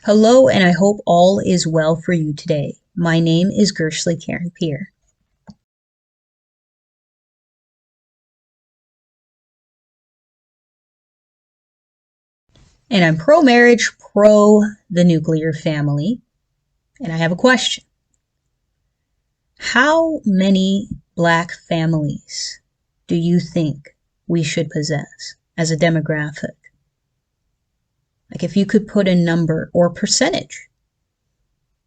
Hello, and I hope all is well for you today. My name is Gershly Karen Peer. And I'm pro-marriage, pro the nuclear family. And I have a question. How many Black families do you think we should possess as a demographic? Like if you could put a number or percentage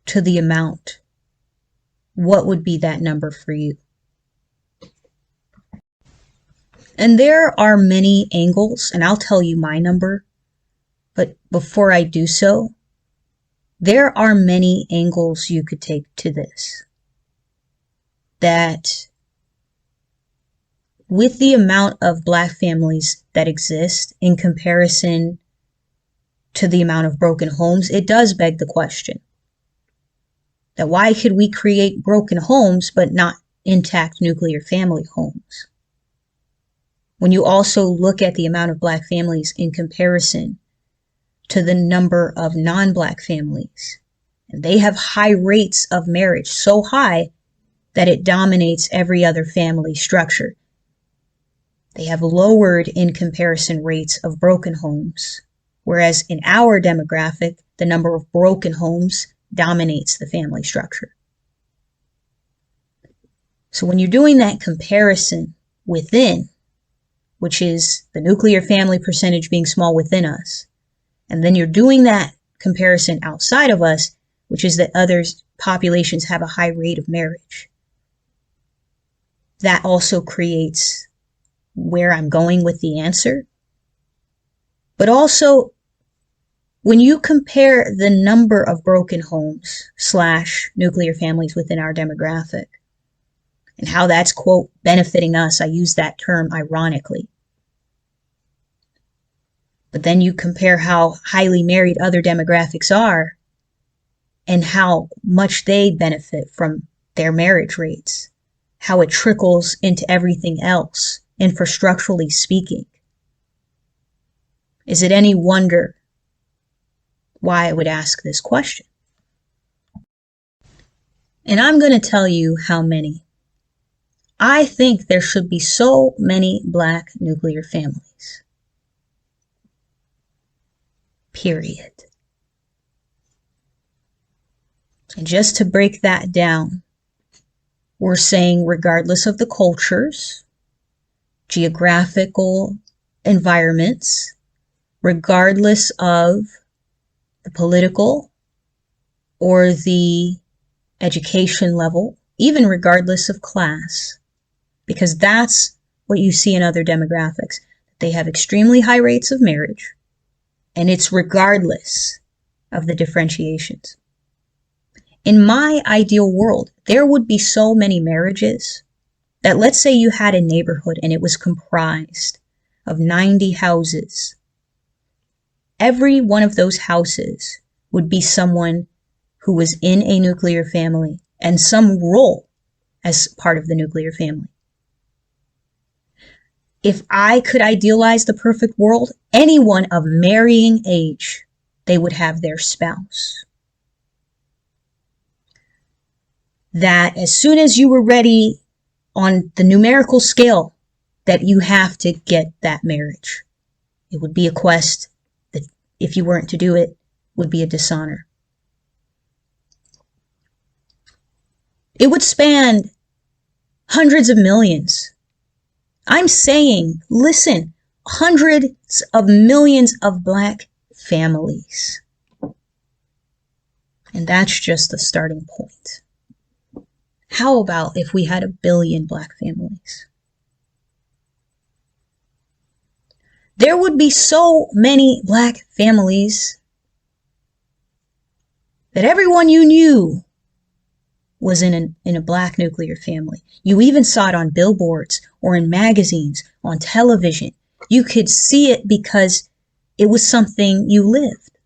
to the amount, what would be that number for you? And there are many angles, and I'll tell you my number. But before I do so, there are many angles you could take to this. That with the amount of Black families that exist in comparison to the amount of broken homes, it does beg the question that why could we create broken homes but not intact nuclear family homes? When you also look at the amount of Black families in comparison to the number of non-Black families, and they have high rates of marriage, so high that it dominates every other family structure. They have lowered in comparison rates of broken homes, whereas in our demographic, the number of broken homes dominates the family structure. So when you're doing that comparison within, which is the nuclear family percentage being small within us, and then you're doing that comparison outside of us, which is that other populations have a high rate of marriage, that also creates where I'm going with the answer. But also, when you compare the number of broken homes / nuclear families within our demographic and how that's, quote, benefiting us, I use that term ironically. But then you compare how highly married other demographics are and how much they benefit from their marriage rates, how it trickles into everything else, infrastructurally speaking. Is it any wonder why I would ask this question? And I'm going to tell you how many. I think there should be so many Black nuclear families. Period. And just to break that down, we're saying regardless of the cultures, geographical environments, regardless of the political or the education level, even regardless of class, because that's what you see in other demographics. They have extremely high rates of marriage, and it's regardless of the differentiations. In my ideal world, there would be so many marriages that, let's say you had a neighborhood and it was comprised of 90 houses. Every one of those houses would be someone who was in a nuclear family and some role as part of the nuclear family. If I could idealize the perfect world, anyone of marrying age, they would have their spouse. That as soon as you were ready on the numerical scale, that you have to get that marriage. It would be a quest that, if you weren't to do it, would be a dishonor. It would span hundreds of millions. I'm saying, listen, hundreds of millions of Black families. And that's just the starting point. How about if we had 1 billion Black families? There would be so many Black families that everyone you knew was in a Black nuclear family. You even saw it on billboards or in magazines, on television. You could see it because it was something you lived.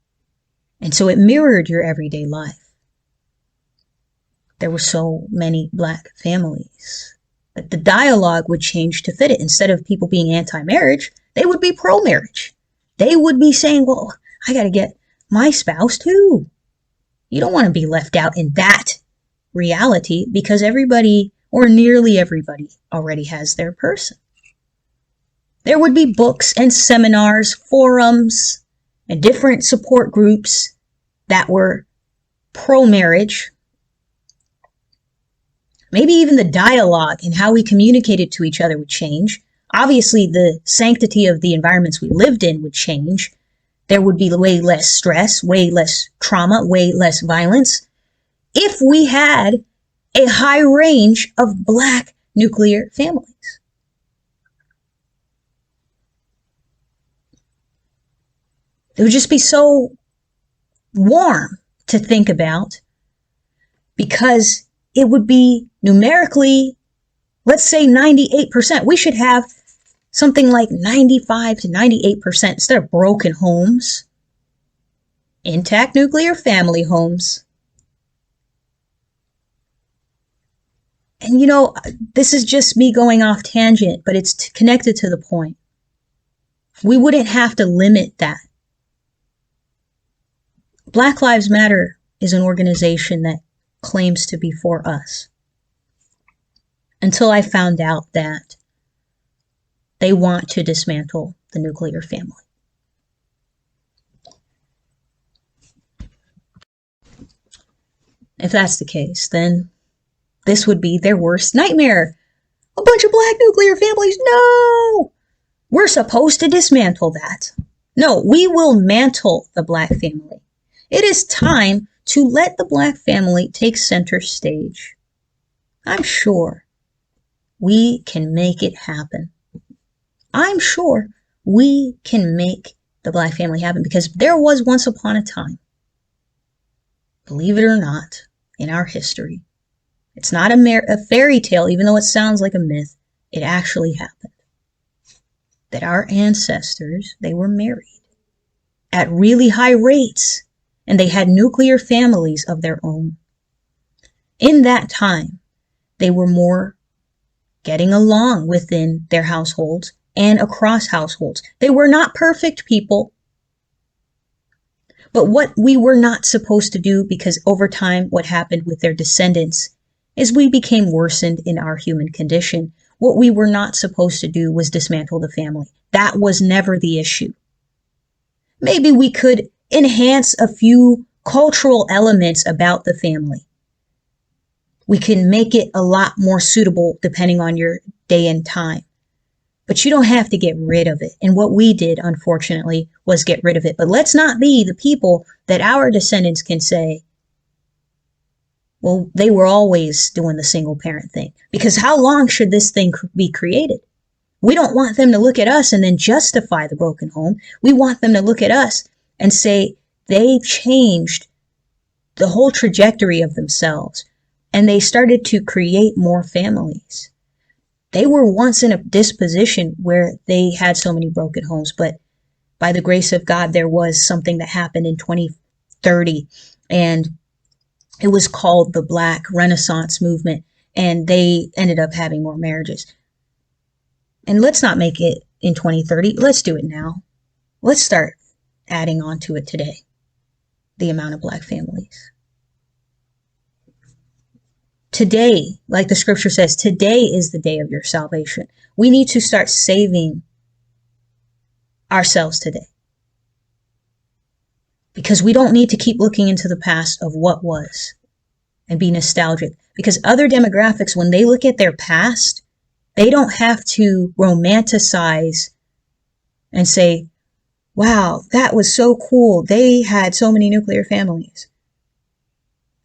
And so it mirrored your everyday life. There were so many Black families. But the dialogue would change to fit it. Instead of people being anti-marriage, they would be pro-marriage. They would be saying, well, I got to get my spouse too. You don't want to be left out in that reality because everybody, or nearly everybody, already has their person. There would be books and seminars, forums, and different support groups that were pro-marriage. Maybe even the dialogue and how we communicated to each other would change. Obviously, the sanctity of the environments we lived in would change. There would be way less stress, way less trauma, way less violence if we had a high range of Black nuclear families. It would just be so warm to think about because it would be numerically, let's say 98%. We should have something like 95 to 98% instead of broken homes, intact nuclear family homes. And this is just me going off tangent, but it's connected to the point. We wouldn't have to limit that. Black Lives Matter is an organization that claims to be for us. Until I found out that they want to dismantle the nuclear family. If that's the case, then this would be their worst nightmare. A bunch of Black nuclear families, no! We're supposed to dismantle that. No, we will mantle the Black family. It is time to let the Black family take center stage. I'm sure we can make it happen. I'm sure we can make the Black family happen because there was once upon a time, believe it or not, in our history. It's not a fairy tale, even though it sounds like a myth. It actually happened. That our ancestors, they were married at really high rates, and they had nuclear families of their own. In that time, they were more getting along within their households and across households. They were not perfect people. But what we were not supposed to do, because over time what happened with their descendants is we became worsened in our human condition. What we were not supposed to do was dismantle the family. That was never the issue. Maybe we could enhance a few cultural elements about the family. We can make it a lot more suitable depending on your day and time. But you don't have to get rid of it. And what we did, unfortunately, was get rid of it. But let's not be the people that our descendants can say, well, they were always doing the single parent thing. Because how long should this thing be created? We don't want them to look at us and then justify the broken home. We want them to look at us and say they changed the whole trajectory of themselves. And they started to create more families. They were once in a disposition where they had so many broken homes, but by the grace of God, there was something that happened in 2030, and it was called the Black Renaissance Movement, and they ended up having more marriages. And let's not make it in 2030. Let's do it now. Let's start adding on to it today, the amount of Black families. Today, like the scripture says, today is the day of your salvation. We need to start saving ourselves today. Because we don't need to keep looking into the past of what was and be nostalgic. Because other demographics, when they look at their past, they don't have to romanticize and say, wow, that was so cool. They had so many nuclear families.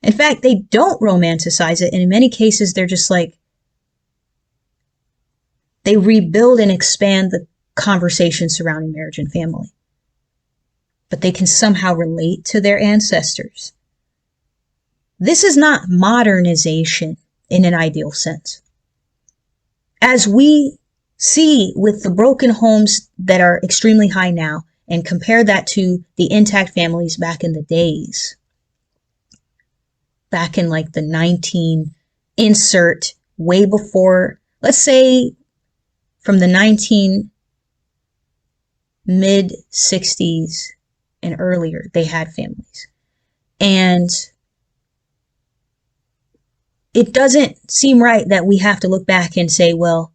In fact, they don't romanticize it. And in many cases, they're just like, they rebuild and expand the conversation surrounding marriage and family. But they can somehow relate to their ancestors. This is not modernization in an ideal sense. As we see with the broken homes that are extremely high now and compare that to the intact families back in the days, back in like the 19 insert, way before, let's say from the 19 mid 60s and earlier, they had families. And it doesn't seem right that we have to look back and say, well,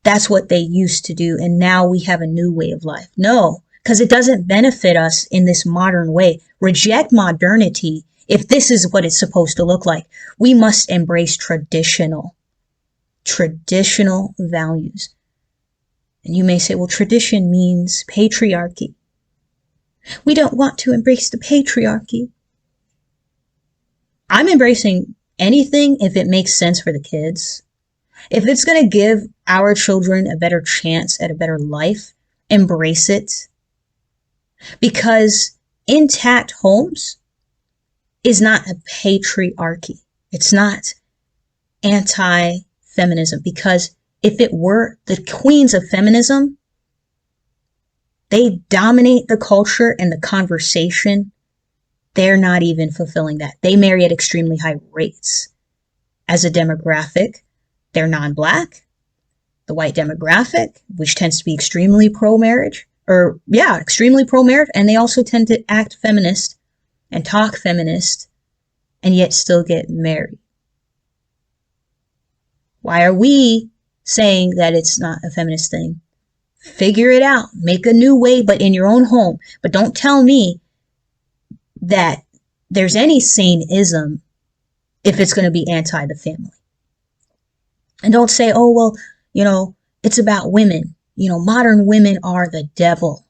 that's what they used to do, and now we have a new way of life. No, because it doesn't benefit us in this modern way. Reject modernity if this is what it's supposed to look like. We must embrace traditional values. And you may say, well, tradition means patriarchy. We don't want to embrace the patriarchy. I'm embracing anything if it makes sense for the kids. If it's going to give our children a better chance at a better life, embrace it. Because intact homes is not a patriarchy. It's not anti-feminism. Because if it were, the queens of feminism, they dominate the culture and the conversation. They're not even fulfilling that. They marry at extremely high rates. As a demographic, they're non-black. The white demographic, which tends to be extremely pro-marriage, extremely pro-marriage, and they also tend to act feminist and talk feminist and yet still get married. Why are we saying that it's not a feminist thing? Figure it out. Make a new way, but in your own home. But don't tell me that there's any sane-ism if it's going to be anti the family. And don't say, oh, well, it's about women. Modern women are the devil,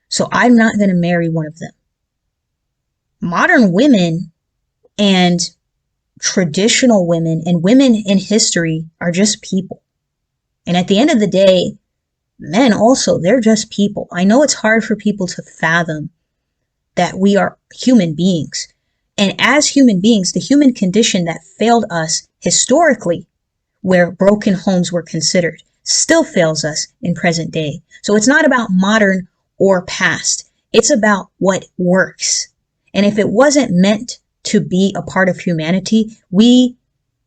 so I'm not going to marry one of them. Modern women and traditional women and women in history are just people. And at the end of the day, men also, they're just people. I know it's hard for people to fathom that we are human beings. And as human beings, the human condition that failed us historically, where broken homes were considered, still fails us in present day. So it's not about modern or past. It's about what works. And if it wasn't meant to be a part of humanity, we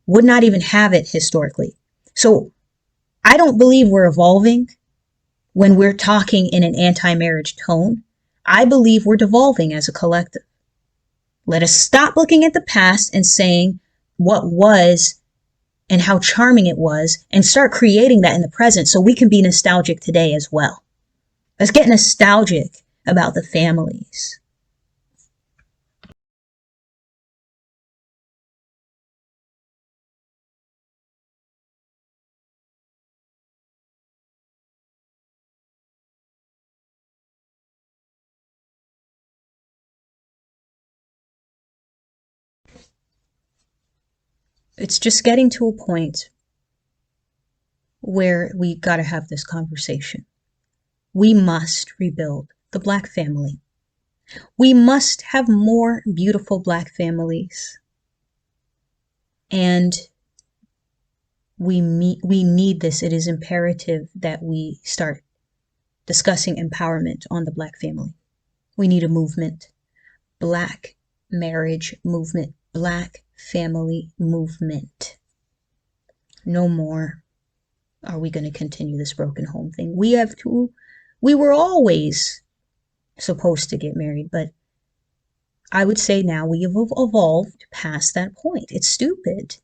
would not even have it historically. So I don't believe we're evolving when we're talking in an anti-marriage tone. I believe we're devolving as a collective. Let us stop looking at the past and saying what was and how charming it was, and start creating that in the present so we can be nostalgic today as well. Let's get nostalgic about the families. It's just getting to a point where we got to have this conversation. We must rebuild the Black family. We must have more beautiful Black families. And we need this. It is imperative that we start discussing empowerment on the Black family. We need a movement. Black marriage movement. Black family movement. No more are we going to continue this broken home thing. We were always supposed to get married, but I would say now we have evolved past that point. It's stupid.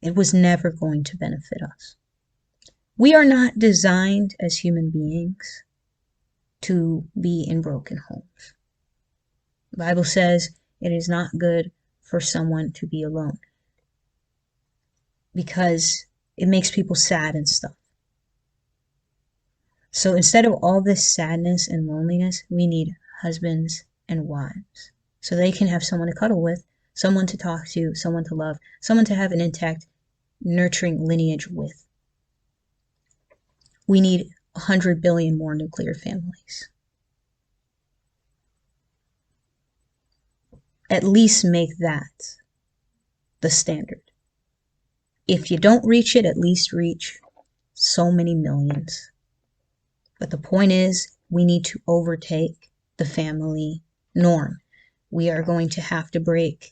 It was never going to benefit us. We are not designed as human beings to be in broken homes. The Bible says it is not good for someone to be alone because it makes people sad and stuff. So instead of all this sadness and loneliness, we need husbands and wives so they can have someone to cuddle with, someone to talk to, someone to love, someone to have an intact, nurturing lineage with. We need 100 billion more nuclear families. At least make that the standard. If you don't reach it, at least reach so many millions. But the point is, we need to overtake the family norm. We are going to have to break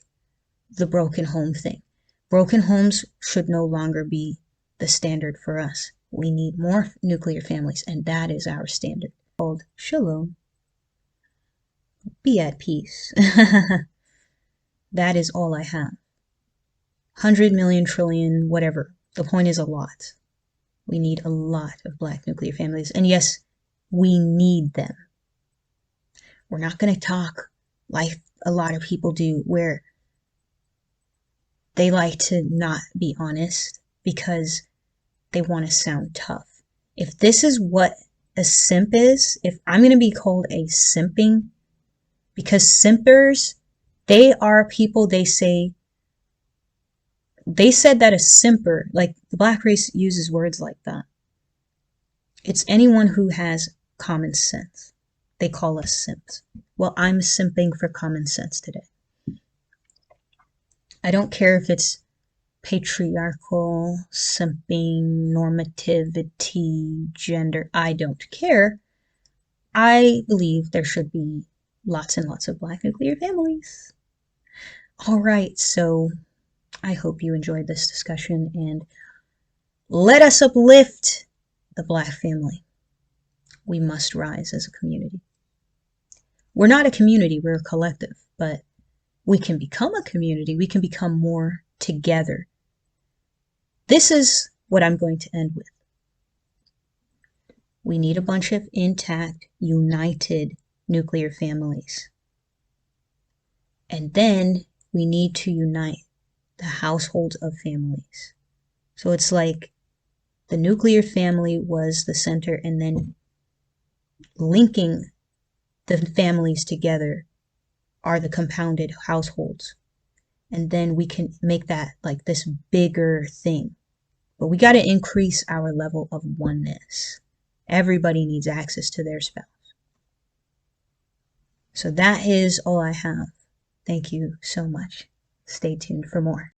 the broken home thing. Broken homes should no longer be the standard for us. We need more nuclear families, and that is our standard. Called Shalom. be at peace. That is all I have. 100 million, trillion, whatever. The point is a lot. We need a lot of Black nuclear families. And yes, we need them. We're not going to talk like a lot of people do, where they like to not be honest because they want to sound tough. If this is what a simp is, if I'm going to be called a simping, because simpers, they are people, they said that a simper, like the Black race uses words like that. It's anyone who has common sense. They call us simps. Well, I'm simping for common sense today. I don't care if it's patriarchal, simping, normativity, gender. I don't care. I believe there should be lots and lots of Black nuclear families. All right, so I hope you enjoyed this discussion, and let us uplift the Black family. We must rise as a community. We're not a community, we're a collective, but we can become a community. We can become more together. This is what I'm going to end with. We need a bunch of intact, united nuclear families. And then we need to unite the households of families. So it's like the nuclear family was the center, and then linking the families together are the compounded households. And then we can make that like this bigger thing. But we got to increase our level of oneness. Everybody needs access to their spouse. So that is all I have. Thank you so much. Stay tuned for more.